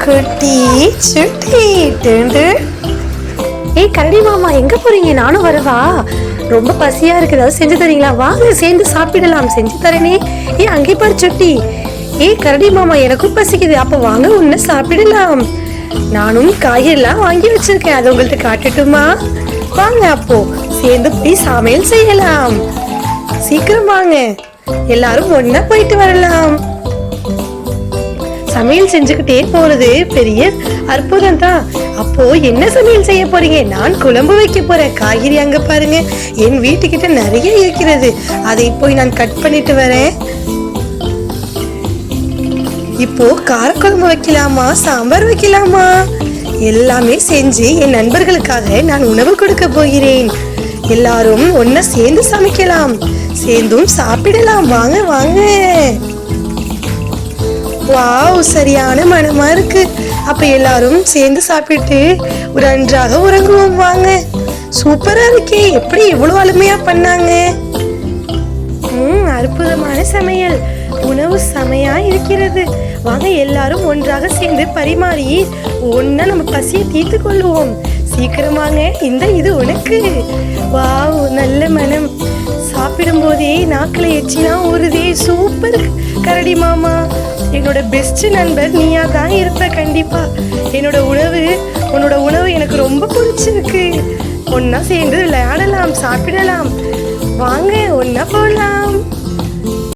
குட்டி சுட்டி டுண்டு. ஏய் கரடி மாமா எங்க போறீங்க? நானும் வரவா? ரொம்ப பசியா இருக்கு, ஏதாவது செஞ்சு தரீங்களா? வாங்க சேர்ந்து சாப்பிடலாம், செஞ்சு தரேனே. ஏய் அங்கே பாரு சுட்டி. ஏய் கரடி மாமா எனக்கும் பசிக்குது, அப்ப வாங்க ஒன்னு சாப்பிடலாம். நானும் காயெல்லாம் வாங்கி வச்சிருக்கேன், அதை உங்கள்ட்ட காட்டட்டுமா? வாங்க அப்போ சேர்ந்து போய் சமையல் செய்யலாம். சீக்கிரம் வாங்க, எல்லாரும் ஒன்னா போயிட்டு வரலாம். சமையல் செஞ்சுக்கிட்டே போறது பெரிய அற்புதம் தான். அப்போ என்ன சமையல் செய்ய போறீங்க? நான் குழம்பு வைக்க போறேன். காய்கறி அங்க பாருங்க, என் வீட்டுக்கிட்ட நிறைய இருக்கிறது, அதை போய் நான் கட் பண்ணிட்டு வரேன். இப்போ காரக்குழம்பு வைக்கலாமா, சாம்பார் வைக்கலாமா? எல்லாமே செஞ்சு என் நண்பர்களுக்காக நான் உணவு கொடுக்க போகிறேன். எல்லாரும் ஒன்னா சேர்ந்து சமைக்கலாம், சேர்ந்தும் சாப்பிடலாம். வாங்க வாங்க. வாவ், சரியான மனமா இருக்கு. அப்ப எல்லாரும் சேர்ந்து சாப்பிட்டு ஒரு நன்றாக உறங்குவோம். வாங்க. சூப்பரா இருக்கே, எப்படி இவ்வளவு அருமையா பண்ணாங்க. அற்புதமான சமையல், உணவு செமையா இருக்கிறது. வாங்க எல்லாரும் ஒன்றாக சேர்ந்து பரிமாறி ஒன்னா நம்ம பசியை தீர்த்து கொள்வோம். சீக்கிரம் வாங்க, இது உனக்கு. வாவ், நல்ல மனம். சாப்பிடும் போதே நாக்கில எச்சிலாம் ஊறுதே. சூப்பர் கரடி மாமா, என்னோட பெஸ்ட் நண்பர் நீயா தான் இருப்ப கண்டிப்பா. உன்னோட உணவு எனக்கு ரொம்ப பிடிச்சிருக்கு. ஒன்னா சேர்ந்து விளையாடலாம், சாப்பிடலாம். வாங்க ஒன்னா போடலாம்.